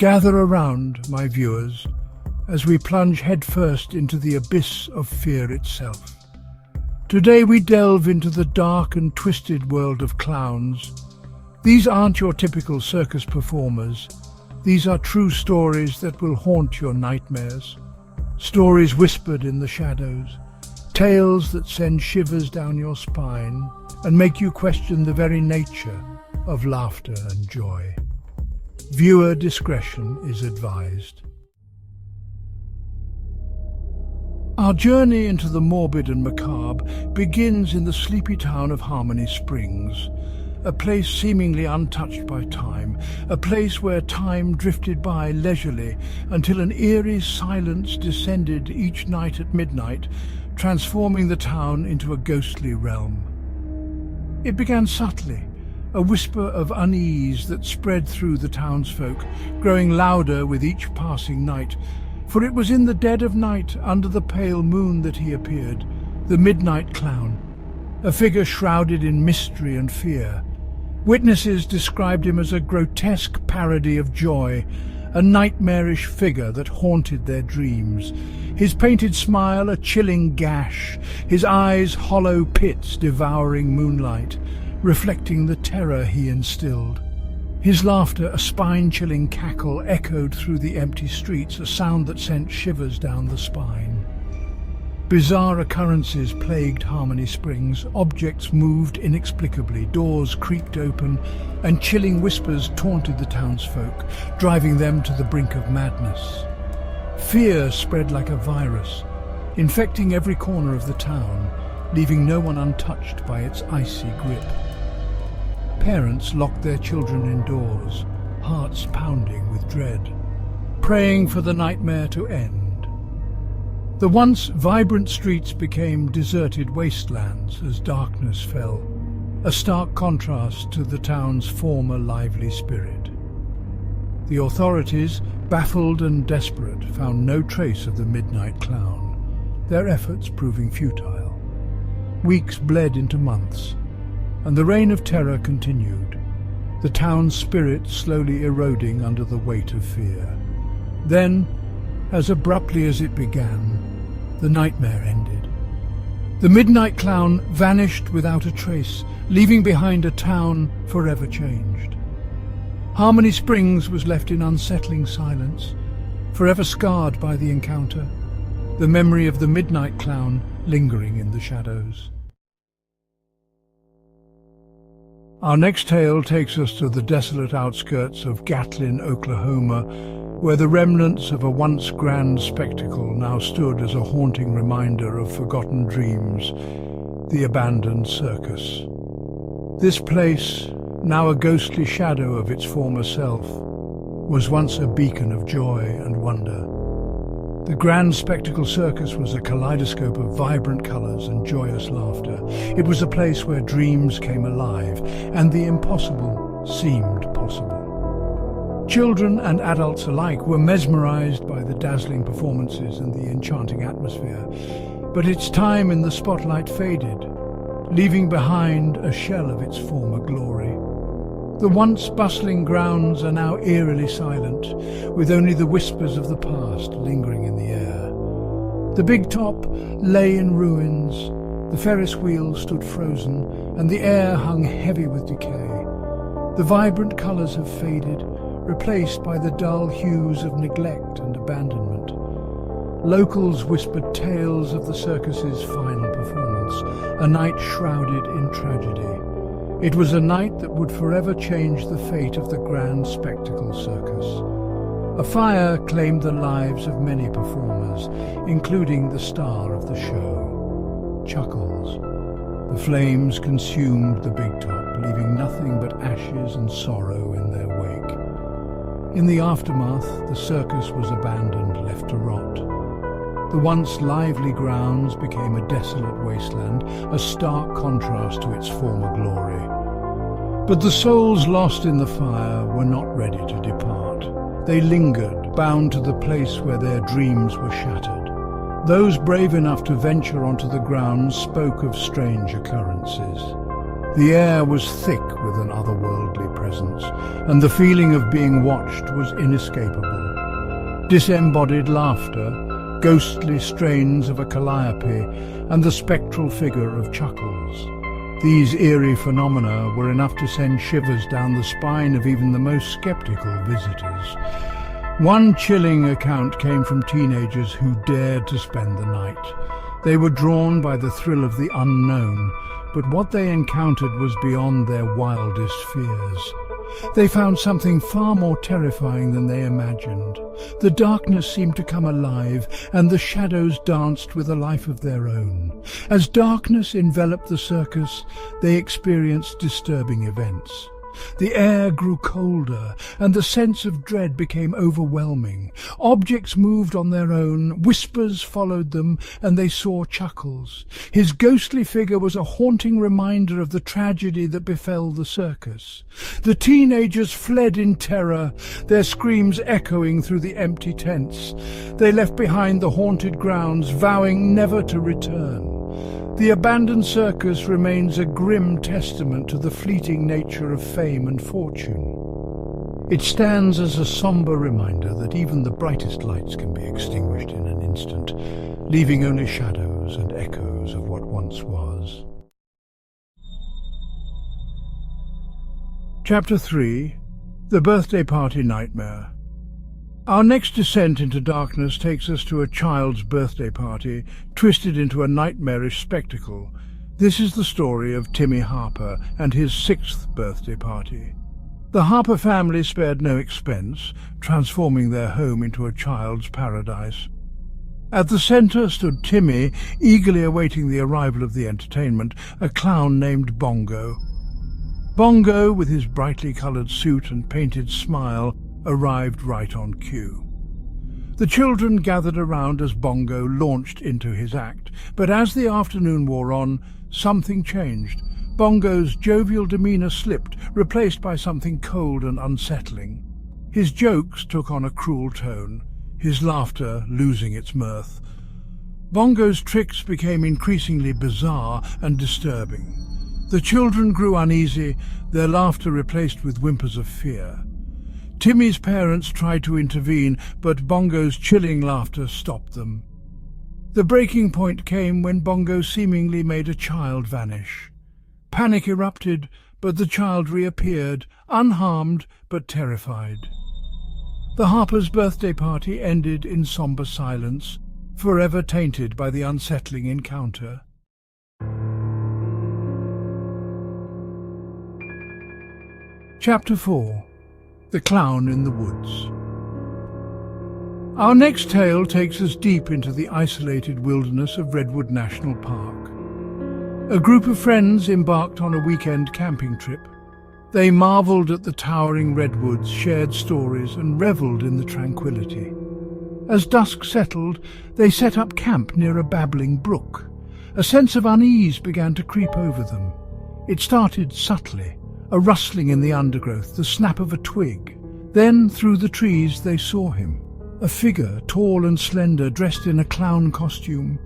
Gather around, my viewers, as we plunge headfirst into the abyss of fear itself. Today we delve into the dark and twisted world of clowns. These aren't your typical circus performers. These are true stories that will haunt your nightmares. Stories whispered in the shadows. Tales that send shivers down your spine and make you question the very nature of laughter and joy. Viewer discretion is advised. Our journey into the morbid and macabre begins in the sleepy town of Harmony Springs, a place seemingly untouched by time, a place where time drifted by leisurely until an eerie silence descended each night at midnight, transforming the town into a ghostly realm. It began subtly, a whisper of unease that spread through the townsfolk, growing louder with each passing night. For it was in the dead of night, under the pale moon, that he appeared, the midnight clown, a figure shrouded in mystery and fear. Witnesses described him as a grotesque parody of joy, a nightmarish figure that haunted their dreams. His painted smile a chilling gash, his eyes hollow pits devouring moonlight, reflecting the terror he instilled. His laughter, a spine-chilling cackle, echoed through the empty streets, a sound that sent shivers down the spine. Bizarre occurrences plagued Harmony Springs. Objects moved inexplicably, doors creaked open, and chilling whispers taunted the townsfolk, driving them to the brink of madness. Fear spread like a virus, infecting every corner of the town, leaving no one untouched by its icy grip. Parents locked their children indoors, hearts pounding with dread, praying for the nightmare to end. The once vibrant streets became deserted wastelands as darkness fell, a stark contrast to the town's former lively spirit. The authorities, baffled and desperate, found no trace of the midnight clown, their efforts proving futile. Weeks bled into months, and the reign of terror continued, the town's spirit slowly eroding under the weight of fear. Then, as abruptly as it began, the nightmare ended. The midnight clown vanished without a trace, leaving behind a town forever changed. Harmony Springs was left in unsettling silence, forever scarred by the encounter, the memory of the midnight clown lingering in the shadows. Our next tale takes us to the desolate outskirts of Gatlin, Oklahoma, where the remnants of a once grand spectacle now stood as a haunting reminder of forgotten dreams, the Abandoned Circus. This place, now a ghostly shadow of its former self, was once a beacon of joy and wonder. The Grand Spectacle Circus was a kaleidoscope of vibrant colors and joyous laughter. It was a place where dreams came alive and the impossible seemed possible. Children and adults alike were mesmerized by the dazzling performances and the enchanting atmosphere. But its time in the spotlight faded, leaving behind a shell of its former glory. The once bustling grounds are now eerily silent, with only the whispers of the past lingering in the air. The big top lay in ruins, the Ferris wheel stood frozen, and the air hung heavy with decay. The vibrant colors have faded, replaced by the dull hues of neglect and abandonment. Locals whispered tales of the circus's final performance, a night shrouded in tragedy. It was a night that would forever change the fate of the Grand Spectacle Circus. A fire claimed the lives of many performers, including the star of the show, Chuckles. The flames consumed the big top, leaving nothing but ashes and sorrow in their wake. In the aftermath, the circus was abandoned, left to rot. The once lively grounds became a desolate wasteland, a stark contrast to its former glory. But the souls lost in the fire were not ready to depart. They lingered, bound to the place where their dreams were shattered. Those brave enough to venture onto the grounds spoke of strange occurrences. The air was thick with an otherworldly presence, and the feeling of being watched was inescapable. Disembodied laughter, ghostly strains of a calliope, and the spectral figure of Chuckles. These eerie phenomena were enough to send shivers down the spine of even the most skeptical visitors. One chilling account came from teenagers who dared to spend the night. They were drawn by the thrill of the unknown, but what they encountered was beyond their wildest fears. They found something far more terrifying than they imagined. The darkness seemed to come alive, and the shadows danced with a life of their own. As darkness enveloped the circus, they experienced disturbing events. The air grew colder, and the sense of dread became overwhelming. Objects moved on their own, whispers followed them, and they saw Chuckles. His ghostly figure was a haunting reminder of the tragedy that befell the circus. The teenagers fled in terror, their screams echoing through the empty tents. They left behind the haunted grounds, vowing never to return. The Abandoned Circus remains a grim testament to the fleeting nature of fame and fortune. It stands as a somber reminder that even the brightest lights can be extinguished in an instant, leaving only shadows and echoes of what once was. Chapter 3. The Birthday Party Nightmare. Our next descent into darkness takes us to a child's birthday party, twisted into a nightmarish spectacle. This is the story of Timmy Harper and his 6th birthday party. The Harper family spared no expense, transforming their home into a child's paradise. At the centre stood Timmy, eagerly awaiting the arrival of the entertainment, a clown named Bongo. Bongo, with his brightly coloured suit and painted smile, arrived right on cue. The children gathered around as Bongo launched into his act, but as the afternoon wore on, something changed. Bongo's jovial demeanour slipped, replaced by something cold and unsettling. His jokes took on a cruel tone, his laughter losing its mirth. Bongo's tricks became increasingly bizarre and disturbing. The children grew uneasy, their laughter replaced with whimpers of fear. Timmy's parents tried to intervene, but Bongo's chilling laughter stopped them. The breaking point came when Bongo seemingly made a child vanish. Panic erupted, but the child reappeared, unharmed but terrified. The Harpers' birthday party ended in sombre silence, forever tainted by the unsettling encounter. Chapter 4. The Clown in the Woods. Our next tale takes us deep into the isolated wilderness of Redwood National Park. A group of friends embarked on a weekend camping trip. They marvelled at the towering redwoods, shared stories, and revelled in the tranquility. As dusk settled, they set up camp near a babbling brook. A sense of unease began to creep over them. It started subtly. A rustling in the undergrowth, the snap of a twig. Then, through the trees, they saw him. A figure, tall and slender, dressed in a clown costume.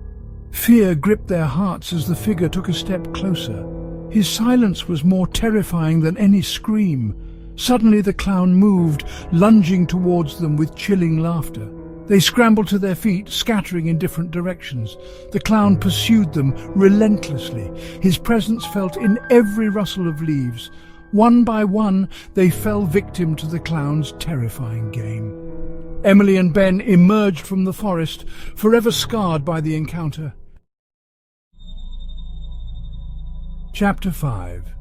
Fear gripped their hearts as the figure took a step closer. His silence was more terrifying than any scream. Suddenly the clown moved, lunging towards them with chilling laughter. They scrambled to their feet, scattering in different directions. The clown pursued them relentlessly, his presence felt in every rustle of leaves. One by one, they fell victim to the clown's terrifying game. Emily and Ben emerged from the forest, forever scarred by the encounter. Chapter 5.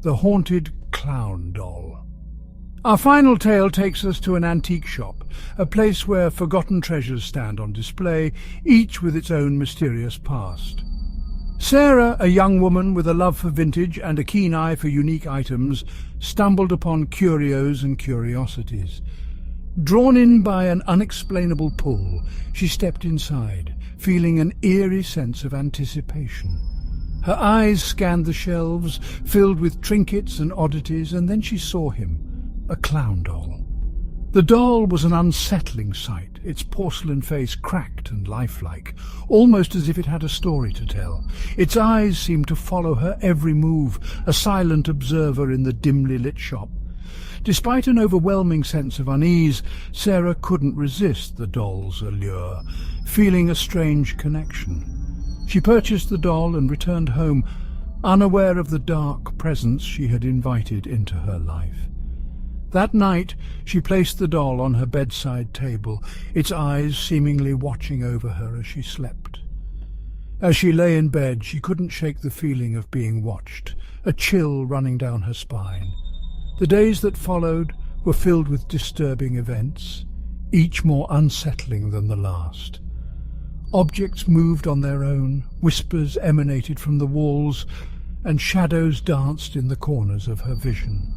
The Haunted Clown Doll. Our final tale takes us to an antique shop, a place where forgotten treasures stand on display, each with its own mysterious past. Sarah, a young woman with a love for vintage and a keen eye for unique items, stumbled upon curios and curiosities. Drawn in by an unexplainable pull, she stepped inside, feeling an eerie sense of anticipation. Her eyes scanned the shelves, filled with trinkets and oddities, and then she saw him, a clown doll. The doll was an unsettling sight, its porcelain face cracked and lifelike, almost as if it had a story to tell. Its eyes seemed to follow her every move, a silent observer in the dimly lit shop. Despite an overwhelming sense of unease, Sarah couldn't resist the doll's allure, feeling a strange connection. She purchased the doll and returned home, unaware of the dark presence she had invited into her life. That night, she placed the doll on her bedside table, its eyes seemingly watching over her as she slept. As she lay in bed, she couldn't shake the feeling of being watched, a chill running down her spine. The days that followed were filled with disturbing events, each more unsettling than the last. Objects moved on their own, whispers emanated from the walls, and shadows danced in the corners of her vision.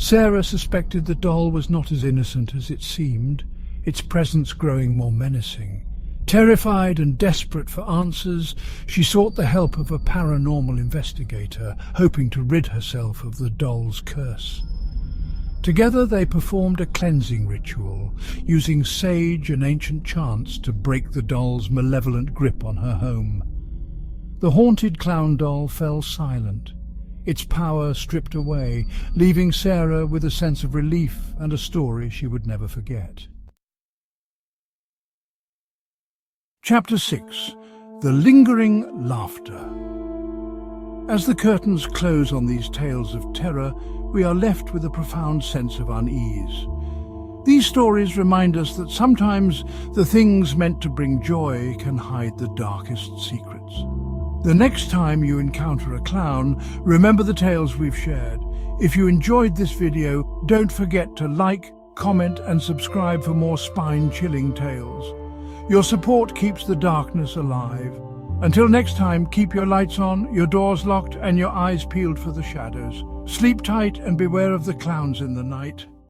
Sarah suspected the doll was not as innocent as it seemed, its presence growing more menacing. Terrified and desperate for answers, she sought the help of a paranormal investigator, hoping to rid herself of the doll's curse. Together they performed a cleansing ritual, using sage and ancient chants to break the doll's malevolent grip on her home. The haunted clown doll fell silent, its power stripped away, leaving Sarah with a sense of relief and a story she would never forget. Chapter 6. The Lingering Laughter. As the curtains close on these tales of terror, we are left with a profound sense of unease. These stories remind us that sometimes the things meant to bring joy can hide the darkest secrets. The next time you encounter a clown, remember the tales we've shared. If you enjoyed this video, don't forget to like, comment and subscribe for more spine-chilling tales. Your support keeps the darkness alive. Until next time, keep your lights on, your doors locked and your eyes peeled for the shadows. Sleep tight and beware of the clowns in the night.